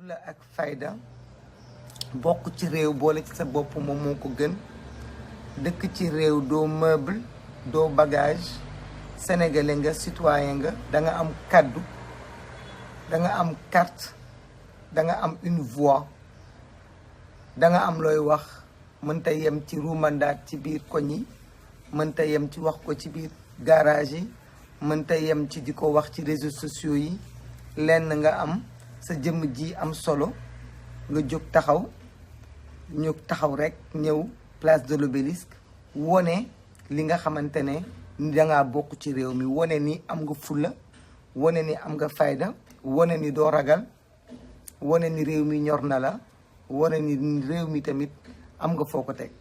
fulla ak fayda bokk ci réew boole ci sa bopp moom moo ko gën dëkk ci réew doo meuble doo bagage sénégalais nga citoyen nga da nga am kaddu da nga am carte da nga am une voix da nga am looy wax mënta yem ci ruumandaat ci biir koñ yi mënta yem ci wax ko ci biir garage yi mënta yem ci di ko wax ci réseaux sociaux yi lenn nga am sa jëmm ji am solo nga jóg taxaw ñu taxaw rek ñëw place de l'Obélisque wone li nga xamante ne dangaa bokk ci réew mi wone ni am nga fulla wone ni am nga fayda wone ni doo ragal wone ni réew mi ñor na la wone ni réew mi tamit am nga foo ko teg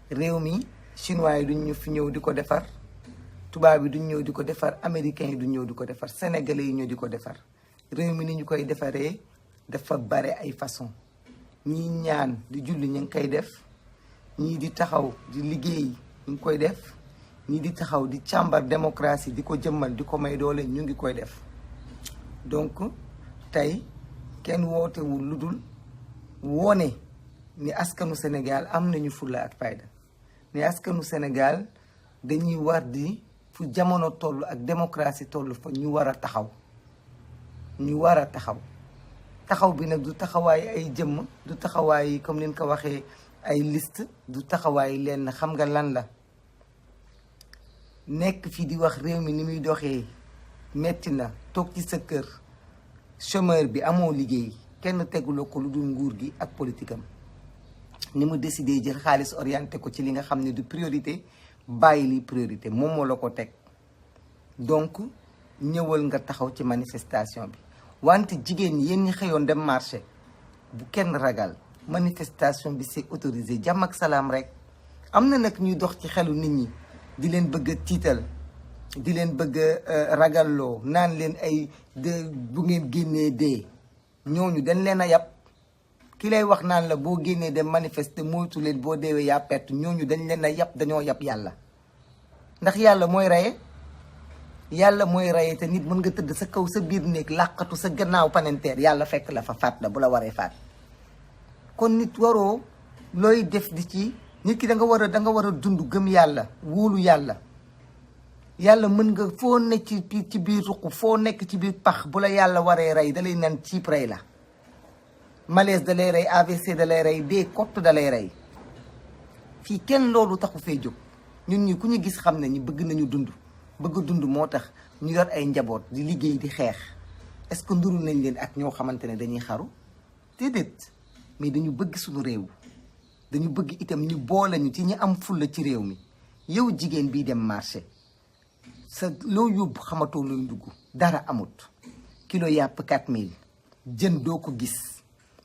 réew mi chinois yi duñ ñu fi ñëw di ko defar tubaab yi duñ ñëw di ko defar américains yi duñ ñëw di ko defar sénégalais yi ñëw di ko defar réew mi ni ñu koy defaree dafa bare ay façon ñii ñaan di julli ñu ngi koy def ñii di taxaw di liggéey ñu ngi koy def ñii di taxaw di càmbar démocratie di ko jëmmal di ko may doole ñu ngi koy def donc tey kenn wootewul lu dul woone ni askanu Sénégal am nañu fulla ak fayda ni askanu Sénégal dañuy war di fu jamono toll ak démocratie toll fa ñu war a taxaw ñu war a taxaw bi nag du taxawaay ay jëmm du taxawaay comme ni ñu ko waxee ay liste du taxawaay lenn xam nga lan la nekk fii di wax réew mi ni muy doxee metti na toog ci sa kër chômeur bi amoo liggéey kenn teguloo ko lu dul nguur gi ak politique am ni mu décidé jël xaalis orienté ko ci li nga xam ne du priorité bàyyi li priorité moom moo la ko teg donc ñëwal nga taxaw ci manifestation bi wante jigéen ñi yéen ñi xëyoon dem marché bu kenn ragal manifestation bi c'est autorisé jàmm ak salaam rek am na nag ñuy dox ci xelu nit ñi di leen bëgg a tiital di leen bëgg a ragalloo naan leen ay de bu ngeen génnee dee ñooñu dañ leen a yàpp ki lay wax naan la boo génnee dem manifester moytu leen boo deewee yaa perte ñooñu dañ leen a yàpp dañoo yàpp yàlla ndax yàlla mooy reye te nit mën nga tëdd sa kaw sa biir néeg làqatu sa gannaaw panenteer yàlla fekk la fa faat la bu la waree faat kon nit waroo looy def di ci nit ki da nga war a dund gëm yàlla wóolu yàlla mën nga foo nekk ci biir ruq foo nekk ci biir pax bu la yàlla waree rey da lay nan ciip rey la malaise da lay rey AVC da lay rey dee kott da lay rey fii kenn loolu taxu fee jóg ñun ñi ku ñu gis xam ne ñu bëgg nañu dund bëgg dund moo tax ñu yor ay njaboot di liggéey di xeex est-ce que nduru nañ leen ak ñoo xamante ne dañuy xaru déedéet mais dañu bëgg suñu réew dañu bëgg itam ñu boole ñu ci ñi am fulla ci réew mi yow jigéen bii dem marché sa loo yóbbu xamatoo looy dugg dara amut kilo yàpp 4000 jën doo ko gis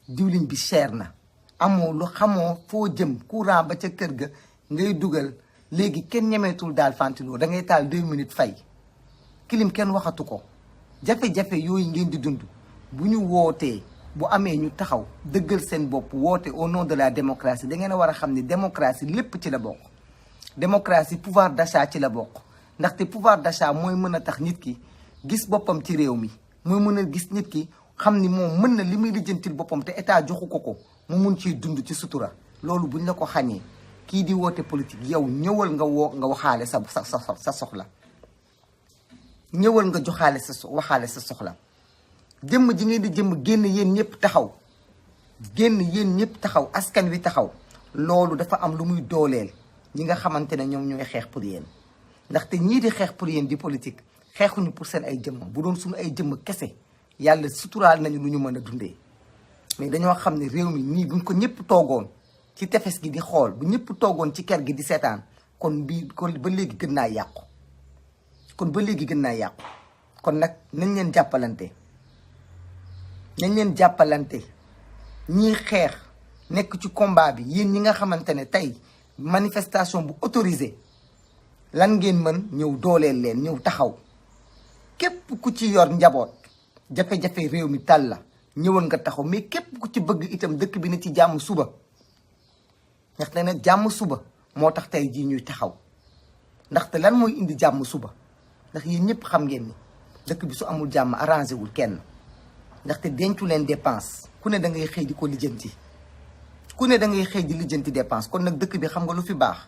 diwlin bi cher na amoo lu xamoo foo jëm courant ba ca kër ga ngay dugal léegi kenn ñemeetul daal fantiloo da ngay taal 2 minutes fay kilim kenn waxatu ko jafe-jafe yooyu ngeen di dund bu ñu wootee bu amee ñu taxaw dëggal seen bopp woote au nom de la démocratie da ngeen a war a xam ne démocratie lépp ci la bokk démocratie pouvoir d'achat ci la bokk ndaxte pouvoir d'achat mooy mën a tax nit ki gis boppam ci réew mi mooy mën a gis nit ki xam ni moom mën na li muy lijjantil boppam te état joxu ko mu mun ciy dund ci sutura loolu buñ la ko xañee kii di woote politique yow ñëwal nga waxaale sa soxla ñëwal nga waxaale sa soxla jëmm ji ngeen di jëmm génn yéen ñëpp taxaw askan wi taxaw loolu dafa am lu muy dooleel ñi nga xamante ne ñoom ñooy xeex pour yéen ndaxte ñii di xeex pour yéen di politique xeexuñu pour seen ay jëmm bu doon suñu ay jëmm kese yàlla suturaal nañu lu ñu mën a dundee mais dañoo xam ne réew mi nii buñ ko ñëpp toogoon ci tefes gi di xool bu ñëpp toogoon ci kër gi di seetaan kon ba léegi gën naa yàqu kon nag nañ leen jàppalante ñii xeex nekk ci combat bi yéen ñi nga xamante ne tey manifestation bu autorisé lan ngeen mën ñëw dooleel leen ñëw taxaw képp ku ci yor njaboot jafe-jafe réew mi tal la ñëwal nga taxaw mais képp ku ci bëgg itam dëkk bi ne ci jàmm suba ndaxte nag jàmm suba moo tax tey jii ñuy taxaw ndaxte lan mooy indi jàmm suba ndax yéen ñëpp xam ngeen ni dëkk bi su amul jàmm arrangé wul kenn ndaxte dencu leen dépense ku ne da ngay xëy di ko lijjanti ku ne da ngay xëy di lijjanti dépense kon nag dëkk bi xam nga lu fi baax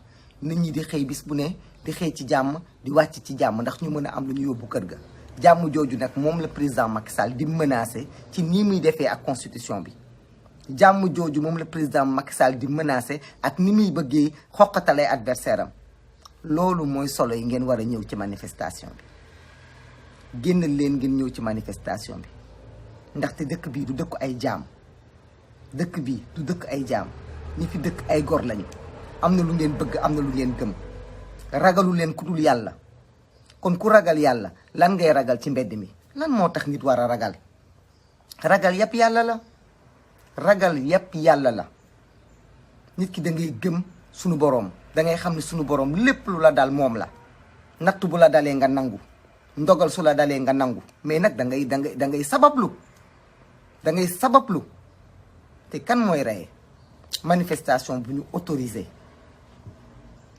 nit ñi di xëy bis bu ne di xëy ci jàmm di wàcc ci jàmm ndax ñu mën a am lu ñu yóbbu kër ga jàmm jooju nag moom la président Macky Sall di menacer ci nii muy defee ak constitution bi jàmm jooju moom la président Macky Sall di menacer ak ni muy bëggee xoqatalay adversaire am loolu mooy solo yi ngeen war a ñëw ci manifestation bi génn leen ngeen ñëw ci manifestation bi ndaxte dëkk bii du dëkk ay jaam dëkk bii du dëkk ay jaam ñi fi dëkk ay gor lañu am na lu ngeen bëgg am na lu ngeen gëm ragalu leen ku dul yàlla kon ku ragal yàlla lan ngay ragal ci mbedd mi lan moo tax nit war a ragal ragal yëpp yàlla la ragal yëpp yàlla la nit ki da ngay gëm sunu boroom da ngay xam ne sunu boroom lépp lu la dal moom la natt bu la dalee nga nangu ndogal su la dalee nga nangu mais nag da ngay sabablu da ngay sabablu te kan mooy reye manifestation bu ñu autorisé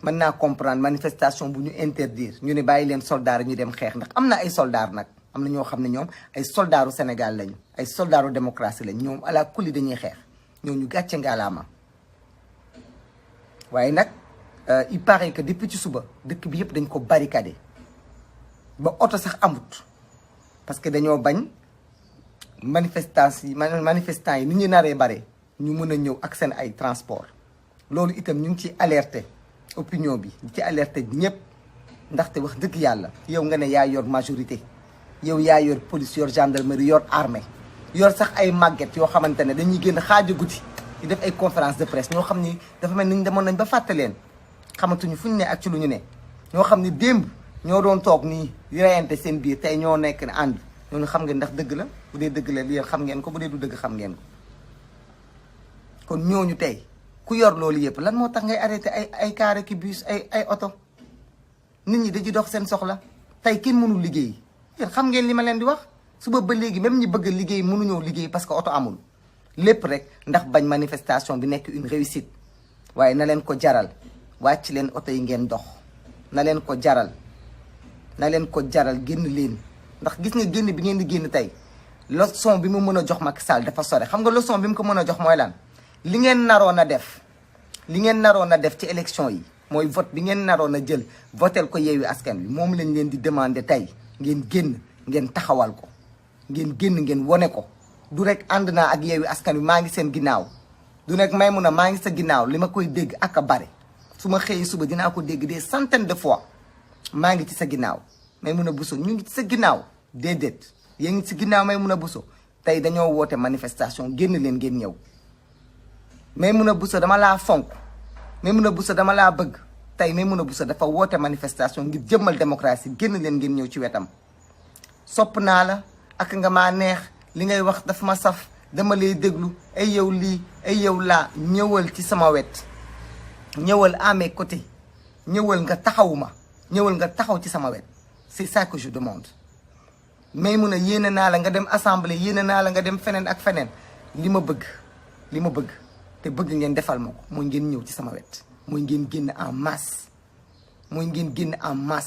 mën naa comprendre manifestation bu ñu interdire ñu ne bàyyi leen soldats ñu dem xeex ndax am na ay soldats nag am na ñoo xam ne ñoom ay soldaaru Sénégal lañu ay soldaaru démocratie lañu ñoom ala kulli dañuy xeex ñoo ñu gàcce ngaalaama waaye nag il paraît que depuis ci suba dëkk bi yëpp dañ ko barricadé ba oto sax amut parce que dañoo bañ manifestants yi ni ñu naree bare ñu mën a ñëw ak seen ay transport loolu itam ñu ngi ci alerté opinion bi ci alerté ñëpp ndaxte wax dëgg yàlla yow nga ne yaa yor majorité yow yaa yor police yor gendarmerie yor armée yor sax ay màgget yoo xamante ne dañuy génn xaaja guddi di def ay conférence de presse ñoo xam ni dafa mel ni ñu demoon nañ ba fàtte leen xamatuñu fu ñu ne ak ci lu ñu ne ñoo xam ni démb ñoo doon toog nii di reyante seen biir tey ñoo nekk ne ànd ñooñu xam ngeen ndax dëgg la bu dee dëgg la lii xam ngeen ko bu dee du dëgg xam ngeen ko kon ñooñu tey ku yor loolu yëpp lan moo tax ngay arrêté ay car ki bus ay oto nit ñi dañuy dox seen soxla tey kenn mënul liggéey yéen xam ngeen li ma leen di wax suba ba léegi même ñi bëgg a liggéey mënuñoo liggéey parce que oto amul lépp rek ndax bañ manifestation bi nekk une réussite waaye na leen ko jaral wàcc leen oto yi ngeen dox na leen ko jaral génn leen ndax gis nga génn bi ngeen di génn tey leçon bi mu mën a jox Macky Sall dafa sore xam nga leçon bi mu ko mën a jox mooy lan li ngeen naroon a def ci élection yi mooy vote bi ngeen naroon a jël votel ko Yewwi Askan Wi moom lañ leen di demander tey ngeen génn ngeen taxawal ko ngeen génn ngeen wone ko du rek ànd naa ak Yewwi Askan Wi maa ngi seen ginnaaw du rek Maimouna maa ngi sa ginnaaw li ma koy dégg ak a bare su ma xëyee suba dinaa ko dégg des centaines de fois maa ngi ci sa ginnaaw Maimouna Bousso ñu ngi ci sa ginnaaw déedéet yéen ngi ci ginnaaw Maimouna Bousso tey dañoo woote manifestation génn leen ngeen ñëw Maimouna Bousso dama laa fonk Maimouna Bousso dama laa bëgg tey Maimouna Bousso dafa woote manifestation ngir jëmmal démocratie génn leen ngeen ñëw ci wetam sopp naa la ak nga maa neex li ngay wax daf ma saf dama lay déglu ay yow lii ay yow laa ñëwal ci sama wet ñëwal à mes côtés ñëwal nga taxawuma ñëwal nga taxaw ci sama wet c'est ça que je demande Maimouna yéene naa la nga dem assemblée yéene naa la nga dem feneen ak feneen li ma bëgg te bëgg ngeen defal ma ko mooy ngeen ñëw ci sama wet mooy ngeen génn en masse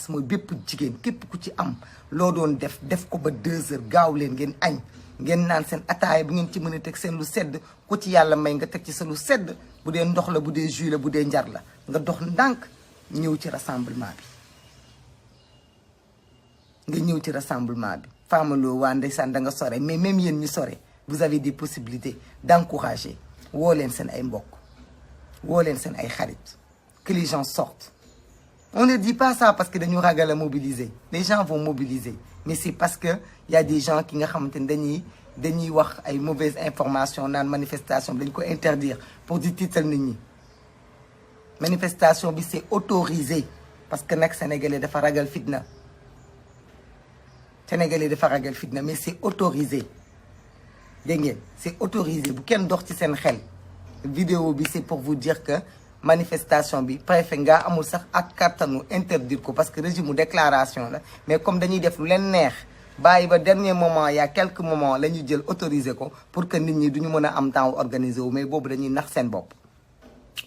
mooy bépp jigéen képp ku ci am loo doon def ko ba 2 heures gaaw leen ngeen añ ngeen naan seen ataaya bu ngeen ci mën a teg seen lu sedd ku ci yàlla may nga teg ci sa lu sedd bu dee ndox la bu dee jus la bu dee njar la nga dox ndànk ñëw ci rassemblement bi Fama Lo waa ndeysaan da nga sore mais même yéen ñu sore vous avez des possibilités d'encourager woo leen seen ay mbokk woo leen seen ay xarit que les gens sortent on ne dit pas ça parce que dañu ragal a mobiliser les gens vont mobiliser mais c'est parce que y a des gens qui nga xamante ne dañuy wax ay mauvaises informations naan manifestation bi dañ ko interdire pour di tiital nit ñi manifestation bi c'est autorisé parce que nag sénégalais dafa ragal fitna mais c'est autorisé dégg ngeen c'est autorisé bu kenn dox ci seen xel vidéo bi c'est pour vous dire que manifestation bi préfet nga amul sax ak kattanu interdire ko parce que régime mu déclaration la mais comme dañuy def lu leen neex bàyyi ba dernier moment il y a quelques moments la ñuy jël autorisé ko pour que nit ñi duñu mën a am temps organisé wu mais boobu dañuy nax seen bopp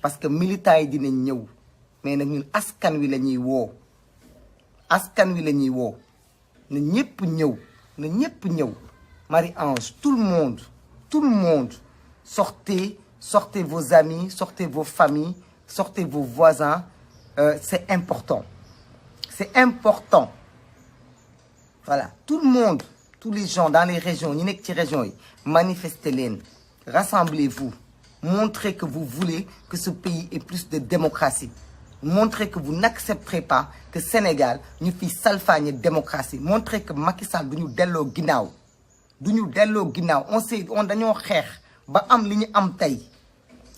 parce que militants yi dinañ ñëw mais nag ñun askan wi la ñuy woo na ñëpp ñëw Marie-Ange, tout le monde, sortez vos amis, sortez vos familles, sortez vos voisins. C'est important. C'est important. Voilà, tout le monde, tous les gens dans les régions, ñi nekk ci régions yi, manifestez leen, rassemblez-vous, montrez que vous voulez que ce pays ait plus de démocratie. Montrez que vous n'accepterez pas que Sénégal ñu fi salfaañe démocratie. Montrez que Macky Sall du ñu delloo ginnaaw. On dañoo xeex ba am li ñu am tey.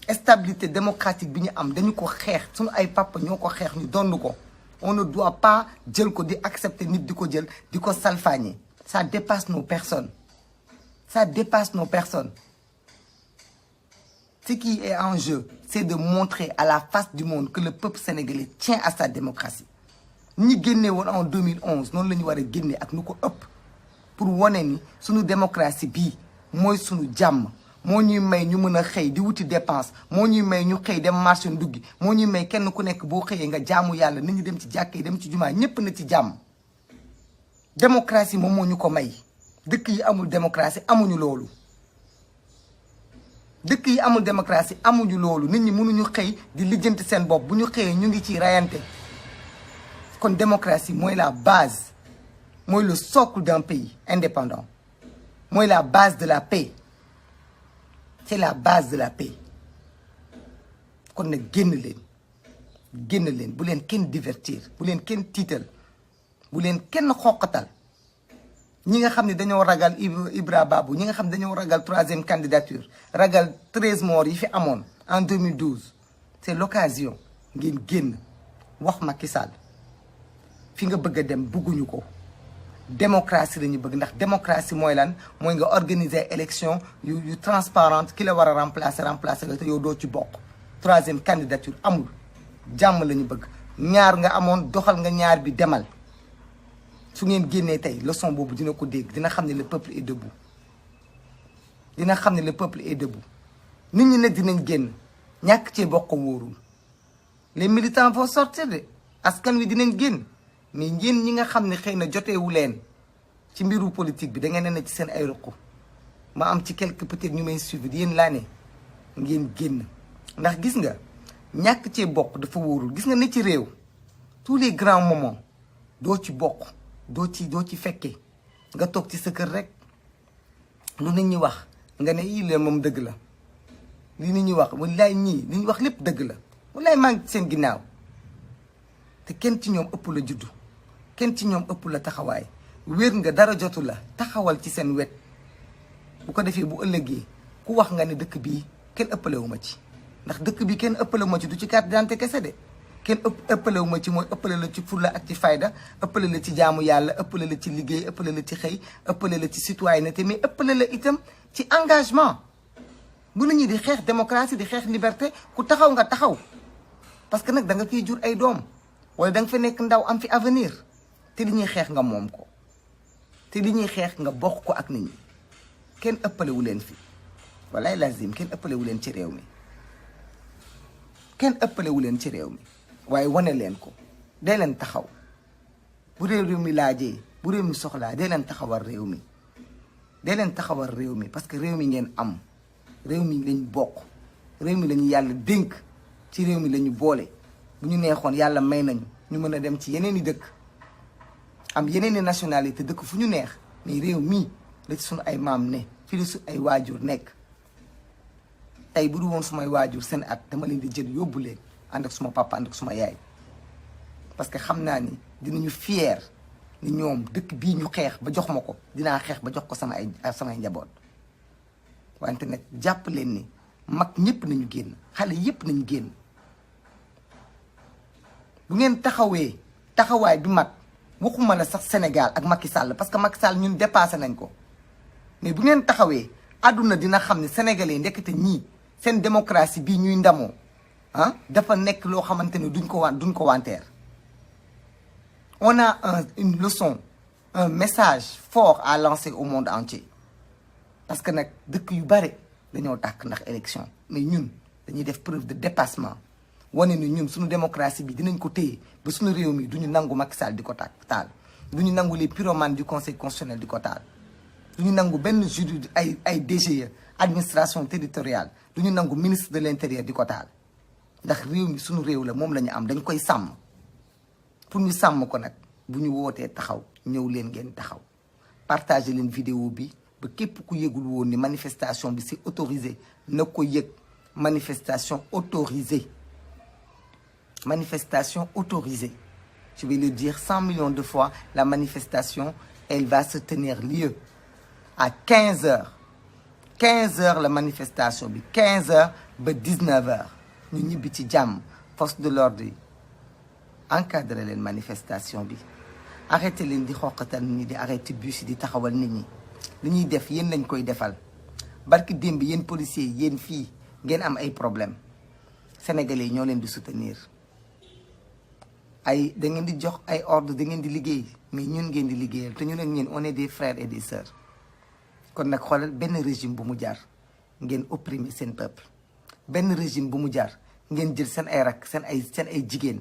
Stabilité démocratique bi ñu am dañu ko xeex suñu ay papa ñoo ko xeex ñu donn ko. On ne doit pas jël ko di accepter nit di ko jël di ko salfaañe. Ça dépasse nos personnes. Ça dépasse nos personnes. Ce qui est en jeu, c'est de montrer à la face du monde que le peuple sénégalais tient à sa démocratie. Ñi génne woon en 2011 noonu la ñu war a génne ak nu ko ëpp pour wane ni suñu démocratie bii mooy suñu jàmm moo ñuy may ñu mën a xëy di wuti dépense moo ñuy may ñu xëy dem marché nduggi moo ñuy may kenn ku nekk boo xëyee nga jaamu yàlla nit ñi dem ci jàkka yi dem ci jumaa ñépp na ci jàmm. Démocratie moom moo ñu ko may dëkk yi amul démocratie amuñu loolu. dëkk yi amul démocratie amuñu loolu nit ñi mënuñu xëy di lijjanti seen bopp bu ñu xëyee ñu ngi ci rayante kon démocratie mooy la base mooy le socle d'un pays indépendant mooy la base de la paix c'est la base de la paix kon nag génn leen bu leen kenn divertir bu leen kenn tiital bu leen kenn xoqatal ñi nga xam ne dañoo ragal Ibra Babou ñi nga xam ne dañoo ragal 3e candidature ragal 13 morts yi fi amoon en 2012 c'est l'occasion ngeen génn wax Macky Sall fi nga bëgg a dem bëgguñu ko démocratie la ñu bëgg ndax démocratie mooy lan mooy nga organiser élection yu transparente ki la war a remplacer la te yow doo ci bokk 3e candidature amul jàmm la ñu bëgg ñaar nga amoon doxal nga ñaar bi demal su ngeen génnee tey leçon boobu dina ko dégg dina xam ne le peuple est debout dina xam ne le peuple est debout nit ñi ne dinañ génn ñàkk cee bokk wóorul les militants vont sortir de askan wi dinañ génn mais yéen ñi nga xam ne xëy na joteewu leen ci mbiru politique bi da ngeen ne ci seen ay ruq ma am ci quelque peut-être ñu may suivre yéen laa ne ngeen génn ndax gis nga ñàkk cee bokk dafa wóorul gis nga ne ci réew tous les grands moments doo ci bokk doo ci fekkee nga toog ci sa kër rek lu nit ñi wax nga ne yii leen moom dëgg la li nit ñi wax wallaay ñii li ñu wax lépp dëgg la wallaay maa ngi seen ginnaaw te kenn ci ñoom ëpp la juddu kenn ci ñoom ëpp la taxawaay wér nga dara jotu la taxawal ci seen wet bu ko defee bu ëllëgee ku wax nga ne dëkk bii kenn ëppalewu ma ci ndax dëkk bi kenn ëppalewu ma ci du ci carte d'identité kese de kenn ëppalewu ma ci mooy ëppale la ci fulla ak ci fayda ëppale la ci jaamu yàlla ëppale la ci liggéey ëppale la ci xëy ëppale la ci citoyenneté mais ëppale la itam ci engagement bu nit ñi di xeex démocratie di xeex liberté ku taxaw nga taxaw parce que nag da nga fiy jur ay doom wala da nga fa nekk ndaw am fi avenir te li ñuy xeex nga moom ko te li ñuy xeex nga bokk ko ak nit ñi kenn ëppalewu leen fi walaay lazim kenn ëppalewu leen ci réew mi kenn ëppalewu leen ci réew mi waaye wane leen ko dee leen taxaw bu réew mi laajee bu réew mi soxlaa dee leen taxawal réew mi dee leen taxawal réew mi parce que réew mi ngeen am réew mi lañ bokk réew mi lañu yàlla dénk ci réew mi lañu boole bu ñu neexoon yàlla may nañu ñu mën a dem ci yeneen i dëkk am yeneen i nationalité dëkk fu ñu neex mais réew mii la ci suñu ay maam ne fii la su ay waajur nekk tey bu du woon sumay waajur seen at dama leen di jël yóbbu leen ànd ak suma papa ànd ak suma yaay parce que xam naa ni dinañu fier ni ñoom dëkk bii ñu xeex ba jox ma ko dinaa xeex ba jox ko samay njaboot wante nag jàpp leen ni mag ñëpp nañu génn xale yëpp nañu génn bu ngeen taxawee taxawaay bi mag waxuma la sax Sénégal ak Macky Sall parce que Macky Sall ñun dépassé nañ ko mais bu ngeen taxawee àdduna dina xam ne sénégalais ndekete ñii seen démocratie bii ñuy ndamoo ah dafa nekk loo xamante ne duñ ko wanteer on a une leçon un message fort à lancer au monde entier parce que nag dëkk yu bare dañoo tàkk ndax élection mais ñun dañuy def preuve de dépassement wane ni ñun suñu démocratie bi dinañ ko téye ba suñu réew mi duñu nangu Macky Sall di ko taal duñu nangu les pyromanes du conseil constitutionnel di ko taal du ñu nangu benn jury ay DGE administration territoriale du ñu nangu ministre de l'intérieur di ko taal ndax réew mi suñu réew la moom la ñu am dañ koy sàmm pour ñu sàmm ko nag bu ñu wootee taxaw ñëw leen ngeen taxaw partager leen vidéo bi ba képp ku yëgul woon ni manifestation bi c'est autorisé na ko yëg manifestation autorisée manifestation autorisée je vais le dire 100 millions de fois la manifestation elle va se tenir lieu à 15 heures 15 heures la manifestation bi 15 heures ba 19 heures ñu ñibbi ci jàmm force de l'ordre yi encadré leen manifestation bi arrêté leen di xoqatal nit ñi di arrêté bus yi di taxawal nit ñi li ñuy def yéen lañ koy defal barki démb yéen policiers yéen fii ngeen am ay problème sénégalais yi ñoo leen di soutenir ay da ngeen di jox ay ordre da ngeen di liggéey mais ñun ngeen di liggéeyal te ñun ak ñeen on est des frères et des sœurs kon nag xoolal benn régime bu mu jaar ngeen opprimer seen peuple benn régime bu mu jaar ngeen jël seen ay rak seen ay jigéen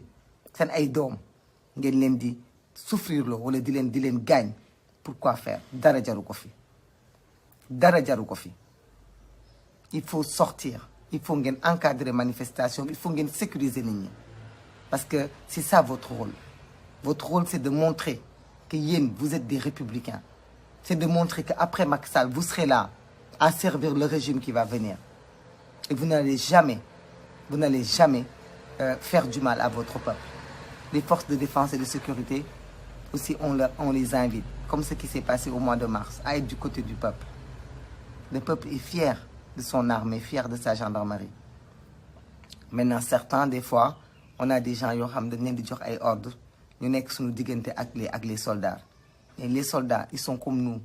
seen ay doom ngeen leen di souffrir loo wala di leen gaañ pourquoi faire dara jaru ko fi dara jaru ko fi il faut sortir il faut ngeen encadrer manifestation bi il faut ngeen sécuriser nit ñi parce que c'est ça votre rôle c'est de montrer que yéen vous êtes des républicains c'est de montrer qu'après Macky Sall vous serez là à servir le régime qui va venir et vous n'allez jamais faire du mal à votre peuple les forces de défense et de sécurité aussi on les invite comme ce qui s'est passé au mois de mars à être du côté du peuple le peuple est fier de son armée fier de sa gendarmerie maintenant certains des fois on a des gens yoo xam dañ leen di jox ay ordres ñu nekk suñu diggante ak les soldats et les soldats ils sont comme nous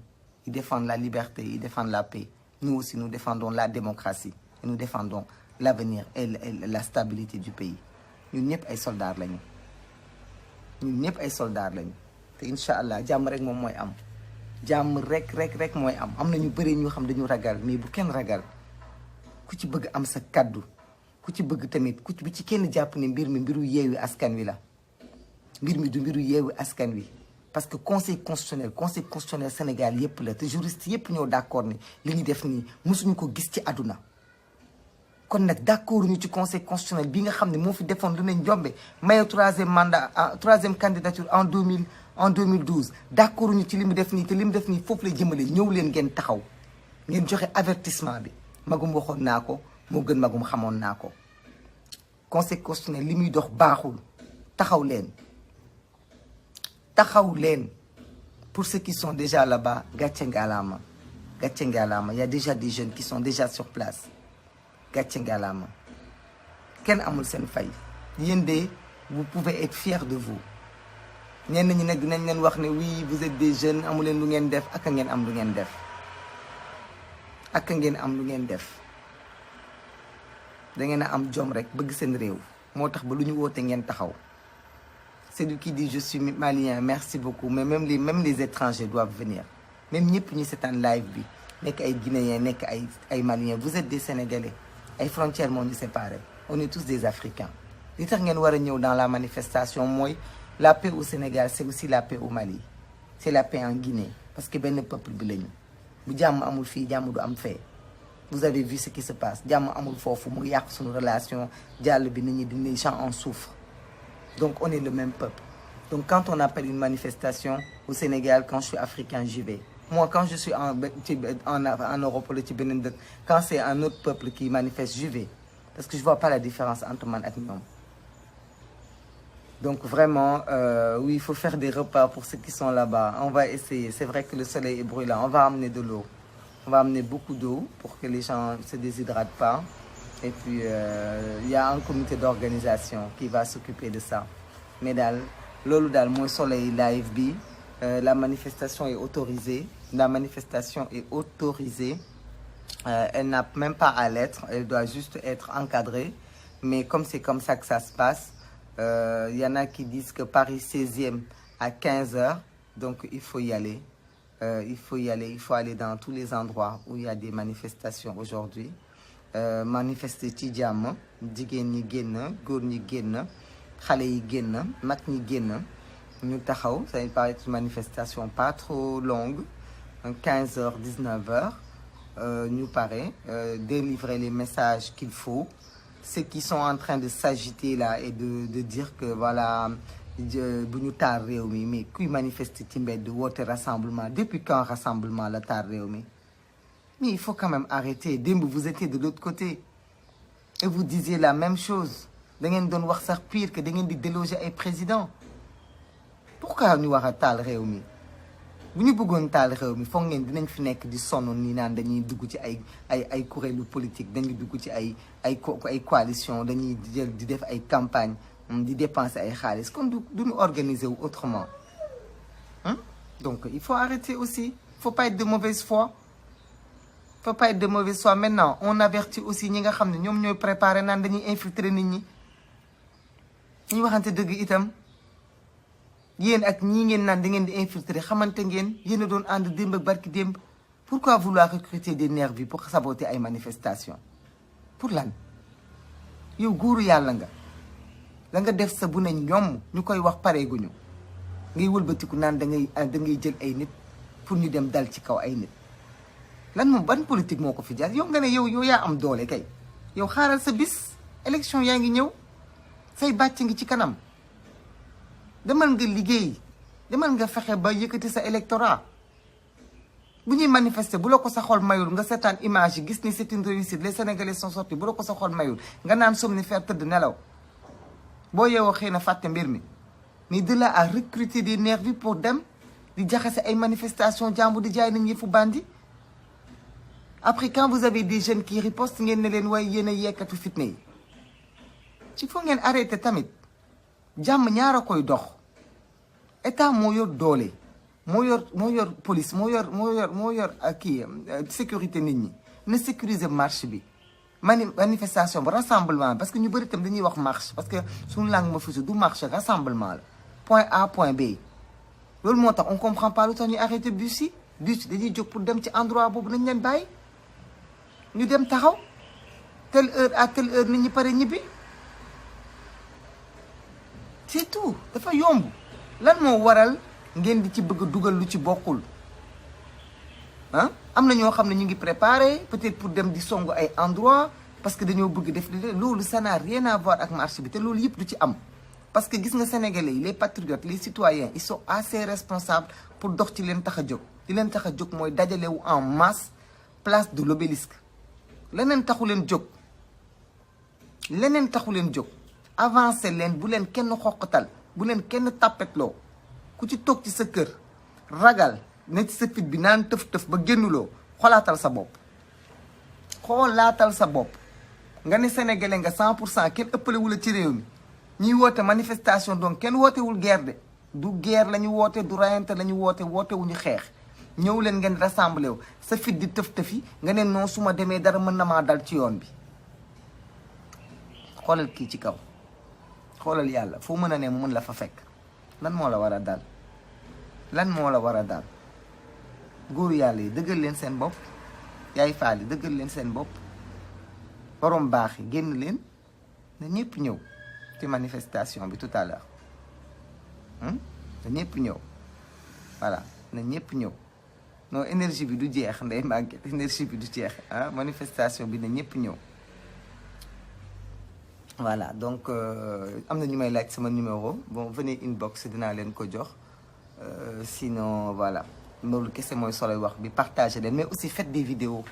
ils défendent la liberté ils défendent la paix nous aussi nous défendons la démocratie et nous défendons l'avenir et la stabilité du pays ñun ñëpp ay soldats lañu te incha allah jàmm rek moom mooy am jàmm rek mooy am na ñu bëri ñoo xam dañu ragal mais bu kenn ragal ku ci bëgg am sa kaddu ku ci bëgg tamit ku ci kenn jàpp ne mbir mi mbiru yeewi askan wi la mbir mi du mbiru yeewi askan wi parce que conseil constitutionnel Sénégal yëpp la te juriste yëpp ñoo d'accord ni li ñu def nii mosuñu ko gis ci àdduna kon nag d'accord ñu ci conseil constitutionnel bi nga xam ne moo fi defoon lu ne njombe maye troisième candidature en 2012 d'accord ñu ci li mu def nii te li mu def nii foofu la jëmale ñëw leen ngeen taxaw ngeen joxe avertissement bi magum waxoon naa ko moo gën magum xamoon naa ko conseil constitutionnel li muy dox baaxul taxaw leen pour ceux qui sont déjà là-bas gàcce ngalaama il y a déjà des jeunes qui sont déjà sur place gàcce ngalaama kenn amul seen fay yéen de vous pouvez être fiers de vous ñenn ñi nag dinañ leen wax ne oui vous êtes des jeunes amu leen lu ngeen def ak ngeen am lu ngeen def da ngeen a am jom rek bëgg seen réew moo tax ba lu ñu woote ngeen taxaw c'est lui qui dit je suis malien merci beaucoup mais même les étrangers doivent venir même ñëpp ñu seetaan live bi nekk ay guinéens nekk ay maliens vous êtes des sénégalais ay frontières moo ñu séparé on est tous des africains li tax ngeen war a ñëw dans la manifestation mooy la paix au Sénégal c'est aussi la paix au Mali c'est la paix en Guinée parce que benn peuple bi lañu bu jàmm amul fii jàmm du am fee vous avez vu ce qui se passe jàmm amul foofu mu yàq suñu relation jàll bi nit ñi les gens en souffrent donc on est le même peuple donc quand on appelle une manifestation au Sénégal quand je suis africain j'y vais moi quand je suis en Europe wala ci beneen dëkk quand c'est un autre peuple qui manifeste j'y vais parce que je vois pas la différence entre man ak ñoom donc vraiment oui il faut faire des repas pour ceux qui sont là-bas on va essayer c'est vrai que le soleil est brûlant on va amener de l'eau on va amener beaucoup d'eau pour que les gens se déshydratent pas et puis il y a un comité d'organisation qui va s'occuper de ça mais daal loolu daal mooy soleil live bi la manifestation est autorisée elle n'a même pas à l'être elle doit juste être encadrée mais comme c'est comme ça que ça se passe y en a qui disent que Paris 16e à 15 heures donc il faut y aller il faut aller dans tous les endroits où il y a des manifestations aujourd'hui manifester ci jàmm jigéen ñi génn góor ñi génn xale yi génn mag ñi génn ñu taxaw ça va être une manifestation pas trop longue 15h 19h nous paraît délivrer les messages qu'il faut. Ceux qui sont en train de s'agiter là et de dire que voilà bu ñu taal réew mi mais kuy manifester ci mbedd woote rassemblement depuis quand rassemblement la taal réew mi mais il faut quand même arrêter. Démb vous étiez de l'autre côté et vous disiez la même chose da ngeen doon wax sax pire que da ngeen di déloger ay président. Pourquoi ñu war a taal réew mi bu ñu bëggoon taal réew mi foog ngeen dinañ fi nekk di sonn nii naan dañuy dugg ci ay kuréelu politique dañuy dugg ci ay coalition dañuy jël di def ay campagne di dépenser ay xaalis kon duñu organiser wu autrement donc il faut arrêter aussi. Il faut pas être de mauvaise foi. Il faut pas être de mauvaise foi. Maintenant on avertit aussi ñi nga xam ne ñoom ñooy préparer naan dañuy infiltrer nit ñi ñu waxante dëgg itam yéen ak ñii ngeen naan da ngeen di infiltrer xamante ngeen yéen a doon ànd démb ak barki démb. Pourquoi vouloir recruter des nervis pour saboter ay manifestations pour lan yow góoru yàlla nga la nga def sa bu ne ñoom ñu koy wax pareeguñu ngay wëlbatiku naan da ngay jël ay nit pour ñu dem dal ci kaw ay nit lan moom ban politique moo ko fi jaar yow nga ne yow yaa am doole kay yow xaaral sa bis élection yaa ngi ñëw say bàcc ngi ci kanam demal nga liggéey demal nga fexe ba yëkkati sa électorat bu ñuy manifester bu la ko sa xol mayul nga seetaan image yi gis ni c'est une réussite les Sénégalais sont sortis bu la ko sa xol mayul nga naan somnifère tëdd nelaw boo yeewoo xëy na fàtte mbir mi mais de là à recruter des nervis pour dem di jaxase ay manifestations jàmbu di jaay nañ yëfu bandi. Après quand vous avez des jeunes qui ripostent ngeen ne leen waaye yéen a yekkatu fitna yi ci faut ngeen arrêter tamit jàmm ñaara koy dox état moo yor doole moo yor police moo yor kii sécurité nit ñi na sécuriser marche bi manifestation ba rassemblement parce que ñu bëri tam dañuy wax marche parce que suñu langue ma fusi du marche rassemblement la point A point B loolu moo tax on comprend pas lu tax ñuy arrêter bus yi dañuy jóg pour dem ci endroit boobu nañ leen bàyyi ñu dem taxaw telle heure à telle heure nit ñi pare ñibbi c'est tout dafa yomb lan moo waral ngeen di ci bëgg a dugal lu ci bokkul am na ñoo xam ne ñu ngi préparé peut-être pour dem di songu ay endroit parce que dañoo bëgg def loolu ça n'a rien à voir ak marché bi te loolu yëpp du ci am parce que gis nga sénégalais yi les patriotes les citoyens ils sont assez responsables pour dox ci leen tax a jóg li leen tax a jóg mooy dajalewu en masse place de l'obélisque leneen taxu leen jóg avancer leen bu leen kenn xoqatal bu leen kenn tàppetloo ku ci toog ci sa kër ragal ne ci sa fit bi naan tëf ba génnuloo xoolaatal sa bopp nga ne sénégalais nga 100% kenn ëppalewu la ci réew mi ñuy woote manifestation donc kenn wootewul guerre de du guerre la ñu woote du rayante la ñu woote wuñu xeex ñëw leen ngeen rassemblé wu sa fit di tëf-tëfi nga ne non su ma demee dara mën na maa dal ci yoon bi xoolal kii ci kaw xoolal yàlla foo mën a ne mu mën la fa fekk lan moo la war a dal góoru yàlla yi dëggal leen seen bopp yaay faal yi dëggal leen seen bopp borom baax yi génn leen na ñëpp ñëw ci manifestation bi tout à l'heure na ñëpp ñëw voilà na ñëpp ñëw non énergie bi du jeex nday màgget énergie bi du jeex manifestation bi na ñëpp ñëw voilà donc am na ñu may laaj sama numéro bon venez inbox dinaa leen ko jox sinon voilà loolu kese mooy soloy wax bi partager leen mais aussi faites des vidéos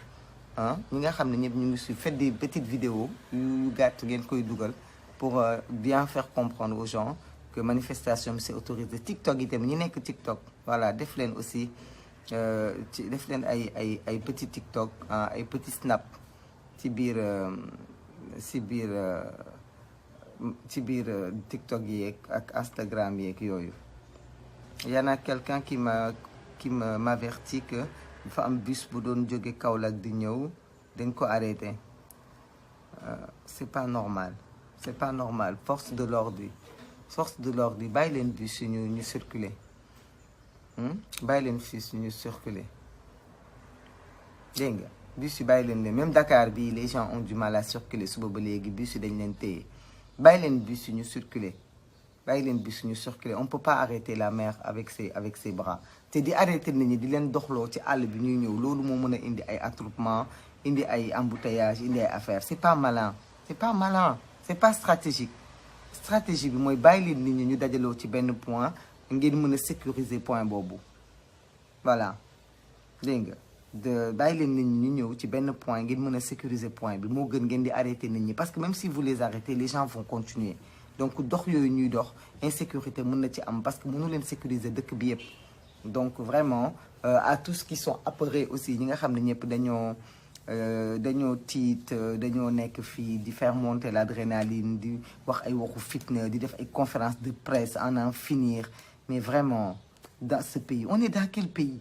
ñi nga xam ne ñëpp ñu ngi suivre faites des petites vidéos yu gàtt ngeen koy dugal pour bien faire comprendre aux gens que manifestation bi c'est autorisé. TikTok itam ñi nekk TikTok voilà def leen aussi def leen ay petit TikTok ay petit snap ci biir TikTok yeeg ak Instagram yeeg yooyu. Y en a quelqu'un qui m'avertit que dafa am bus bu doon jóge Kaolack di ñëw dañ ko arrêté c'est pas normal force de l'ordre yi bàyyi leen bus yi ñu circuler bàyyi leen bus yi ñu circuler dégg nga bus yi bàyyi leen même Dakar bi les gens ont du mal à circuler suba ba léegi bus yi dañ leen téye bàyyi leen bus yi ñu circuler bàyyi leen bus ñu circuler on peut pas arrêter la mer avec ses bras te di arrêter nit ñi di leen doxloo ci àll bi ñuy ñëw loolu moo mën a indi ay attroupement indi ay embouteillage indi ay affaires c'est pas malin c'est pas stratégique stratégie bi mooy bàyyi leen nit ñi ñu dajaloo ci benn point ngeen mën a sécuriser point boobu voilà dégg nga de bàyyi leen nit ñi ñu ñëw ci benn point ngeen mën a sécuriser point bi moo gën ngeen di arrêter nit ñi parce que même si vous les arrêtez les gens vont continuer donc dox yooyu ñuy dox insécurité mën na ci am parce que mënu leen sécuriser dëkk bi yëpp donc vraiment à tous qui sont apeurés aussi ñi nga xam ne ñëpp dañoo tiit dañoo nekk fii di faire monter l'adrénaline di wax ay waxu fitna di def ay conférences de presse en finir mais vraiment dans ce pays on est dans quel pays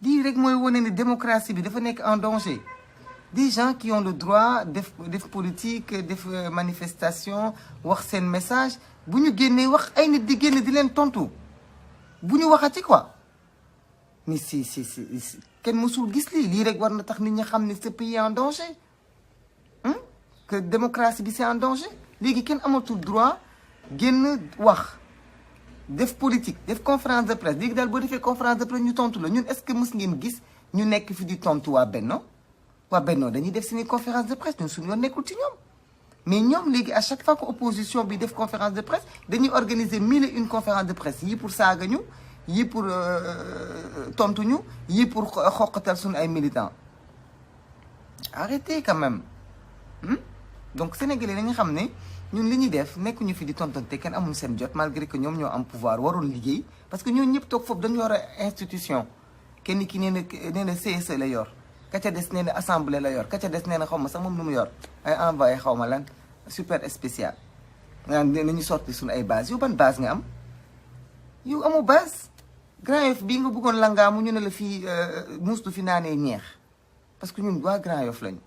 lii rek mooy wane ne démocratie bi dafa nekk en danger des gens qui ont le droit def politique def manifestation wax seen message bu ñu génnee wax ay nit di génn di leen tontu bu ñu waxati quoi mais si kenn mësul gis lii rek war na tax nit ñi xam ne ce pays est en danger que démocratie bi c'est en danger léegi kenn amatul droit génn wax def politique def conférence de presse léegi daal boo defee conférence de presse ñu tontu la ñun est-ce que mës ngeen gis ñu nekk fi di tontu waa Benno dañuy def seeni conférence de presse ñun suñu yoon nekkul ci ñoom mais ñoom léegi à chaque fois que opposition bi def conférence de presse dañuy organiser 1001 conférence de presse yii pour saaga ñu yii pour tontu ñu yii pour xoqatal suñu ay militants arrêtez quand même donc sénégalais dañu xam ne ñun li ñuy def nekkuñu fi di tontante kenn amuñ seen jot malgré que ñoom ñoo am pouvoir waroon liggéey parce que ñooñu ñëpp toog foofu dañu yor institution kenn ki nee na CSE la yor ka ca des nee na assemblée la yor ka ca des nee na xaw ma sax moom lu mu yor ay envoyé xaw ma lan super spécial nga nañu sorti suñu ay base yow ban base nga am yow amoo base Grand Yoff bii nga bëggoon langaamu ñu ne la fii muus du fi naanee ñeex parce que ñun waa Grand Yoff lañu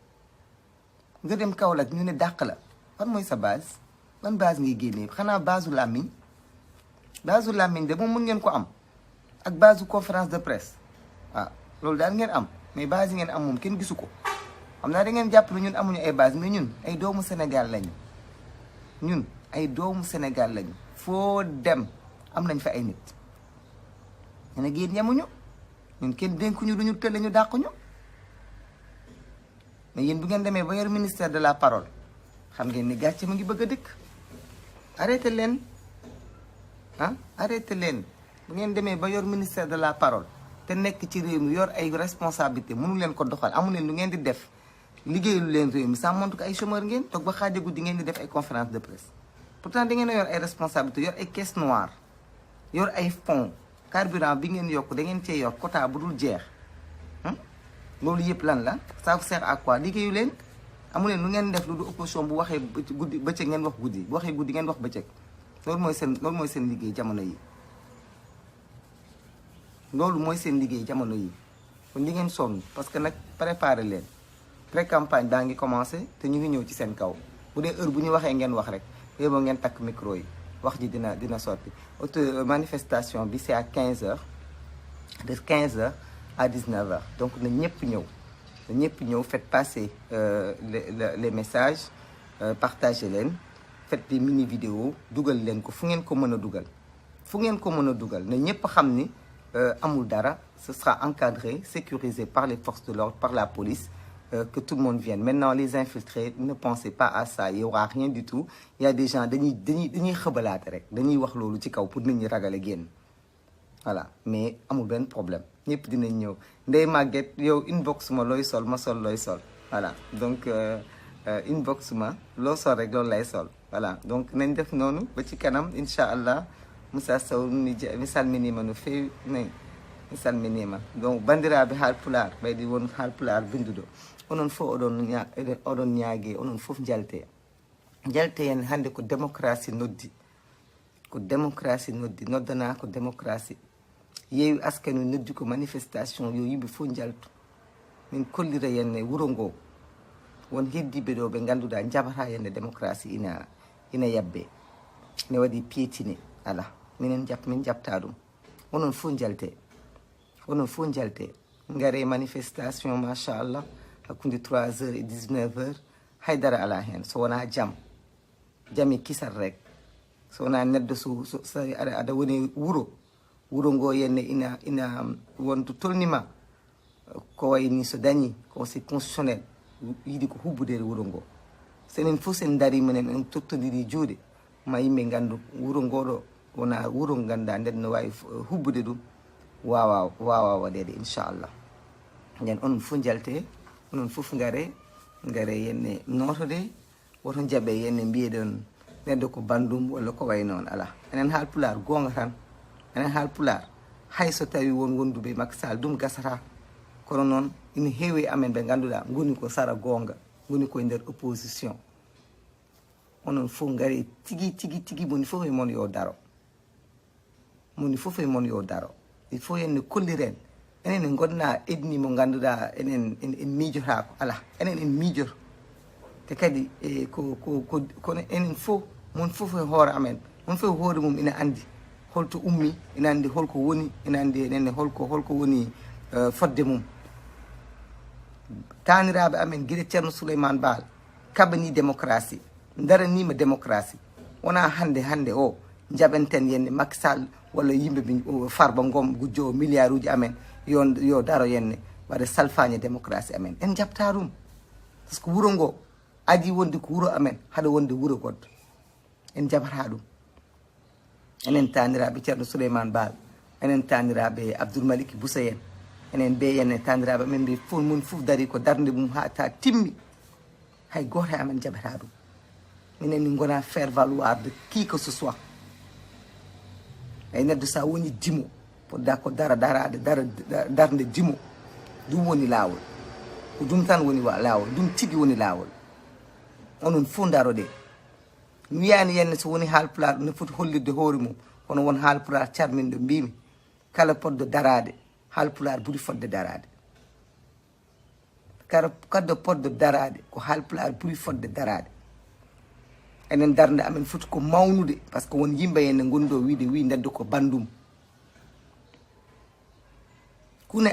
nga dem Kaolack ñu ne dàq la fan mooy sa base ban base ngay génnee xanaa base u làmmiñ de moom mën ngeen ko am ak base u conférence de presse waaw loolu daal ngeen am mais base yi ngeen am moom kenn gisu ko xam naa da ngeen jàpp ne ñun amuñu ay base mais ñun ay doomu Sénégal lañu foo dem am nañ fa ay nit ñu ne géen yemuñu ñun kenn dénkuñu lu ñu tëlle ñu dàquñu mais yéen bu ngeen demee ba yor ministère de la parole xam ngeen ni gàcce mu ngi bëgg a dëkk arrêté leen bu ngeen demee ba yor ministère de la parole te nekk ci réew mi yor ay responsabilité mënu leen ko doxal amu leen lu ngeen di def liggéeyalu leen réew mi ça montre que ay chômeur ngeen toog ba xaaja guddi ngeen di def ay conférence de presse pourtant da ngeen a yor ay responsabilité yor ay caisse noire yor ay fonds carburant bi ngeen yokk da ngeen cee yor quota bu dul jeex loolu yëpp lan la ça vous sert à quoi liggéeyu leen amu leen lu ngeen def lu du opposition bu waxee guddi bëccëg ngeen wax guddi bu waxee guddi ngeen wax bëccëg loolu mooy seen liggéey jamono yi kon ñi ngeen sonn parce que nag préparé leen pré-campagne daa ngi commencé te ñu ngi ñëw ci seen kaw bu dee heure bu ñu waxee ngeen wax rek yéen ngeen takk micro yi wax ji dina sotti manifestation bi c'est à 15h de 15h à 19h donc na ñëpp ñëw faites passer les messages partagez leen faites des mini vidéos dugal leen ko fu ngeen ko mën a dugal na ñëpp xam ni amul dara ce sera encadré sécurisé par les forces de l'ordre par la police que tout le monde vienne maintenant les infiltrés ne pensez pas à ça il y aura rien du tout il y a des gens dañuy xëbalaate rek dañuy wax loolu ci kaw pour nit ñi ragal a génn voilà mais amul benn problème ñëpp dinañ ñëw Ndeye Maguette yow inbox ma looy sol ma sol looy sol voilà donc inbox ma loo sol rek loolu lay sol voilà donc nañ def noonu ba ci kanam incha allah Moussa Sow mi salminima no feewi nayi mi salminima donc bandiraɓe haalpular ɓayɗi won haalpular binduɗo onon fof oɗon ñaagui onon fof jalte hen hannde ko démocratie noddi noddana ko démocratie yeewi askanu noddi ko manifestation yo yimɓe fof jaltu min kollira henne wuro ngo won heddiɓe ɗo ɓe ngannduɗa jabata henne démocratie ina yabbe ne waɗi piétine ala min jabta ɗum onon fof jalte ngare manifestation machallah hakkude 3h et 19h haydara ala hen so wona jaam e kisal rek so wona neɗɗo so aɗa woni wuro ngo yenne ina wonto tolnima ko wayni so dañi conseil constitutionnel yiɗi ko hubbude wuro ngo so enen fof sen dari minen en tottodiri juuɗe ma yimɓe gandu wuro ngoɗo wona wuro ganda nden no wawi hubbude ɗum wawa waɗede inchallah nden onon fof jalte onon fof gare yenne notode woto jaaɓe yenne mbiyeɗon neɗɗo ko bandum walla ko way noon ala enen haal pular gonga tan enen haal pular hay so tawi won wonduɓe Macky Sall ɗum gasata kono noon ina heewi amen ɓe ganduɗa goni ko sara gonga goni koye nder opposition onon fof gari tigui moni fof e mon yo daro moni fof e mon yo daro il faut yenne kolliren enen en gonna edni mo ganduɗa enen en miijotako ala enen en miijoto te kadi kono enen fof mon fof e hoore amen mon fof e hoore mum ina andi holto ummi ina andi holko woni ina andi enenne holko woni fodde mum taniraɓe amen guiɗe ceerno Souleymane Baal kaɓani démocratie daranima démocratie wona hande o jaɓenten yenne Macky Sall walla yimɓe Farba Ngom gujjo milliard uji amen yo daro yenne waɗa salfañe démocratie amen en jabta ɗum par ce que wuro ngo adi wonde ko wuro amen haɗa wonde wuro goɗɗo en jabata ɗum enen taniraɓe ceerno Souleymane Baal enen taniraɓe Abdoul Malik Boussa en enen be yenne taniraɓe amen mbi fof mon fof dari ko darde mum ha ta timmi hay goto amen jaɓata ɗum minen min gona faire valoir de qui que ce soit ay neɗɗo sa woni dimo poɗɗa ko darde dimo ɗum woni lawol ko ɗum tan woni lawol ɗum tigui woni lawol onon fof daroɗe mi wiyani yenne so woni haalpular ne foti hollirde hoore mum kono won haalpular carminɗo mbimi kala poɗɗo darade haalpular ɓuuri fodde darade kala poɗɗo darade ko haalpular ɓuuri fodde darade enen darde amen foti ko mawnude par ce que won yimɓe henne gondi o wiide wi neddo ko bandum kune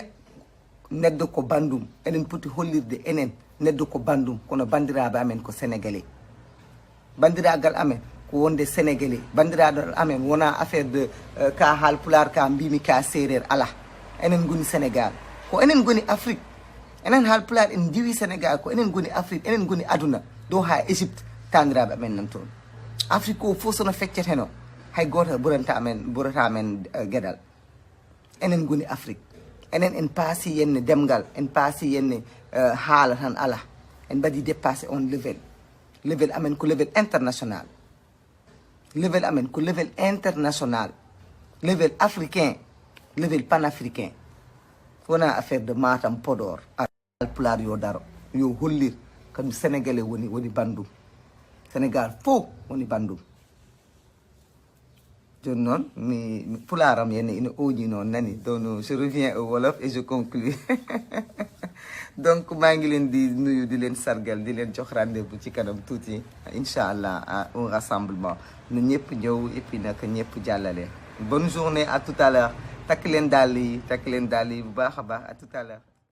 neddo ko bandum enen poti hollirde enen neddo ko bandum kono bandiraɓe amen ko sénégalais bandiragal amen ko wonde sénégalais bandiragal amen wona affaire de ka haalpular ka mbimi ka séréer ala enen goni sénégal ko enen goni afrique enen haalpular en jiwi sénégal ko enen goni afrique enen goni aduna dow ha égypte taniraɓe amen nan toon afrique o fof sono feccete no hay goto ɓurata amen gueɗal enen goni afrique enen en paasi yenne demgal en paasi yenne haala tan ala en mbaɗi dépassé on level amen ko level international level amen ko level international level africain level panafricain wona affaire de Matam Podor alpular yo daro yo hollir kamɓe sénégalais woni bandum sénégal fof woni bandum joni noon mi pularam yenne ina oñi noon nani donc je reviens au wolof et je conclus donc maa ngi leen di nuyu di leen sargal di leen jox rendez-vous ci kanam tuuti inchallah à un rassemblement nu ñëpp ñëw et puis nag ñëpp jàllale bonne journée à tout à l'heure takk leen dàll yi bu baax a baax à tout à l'heure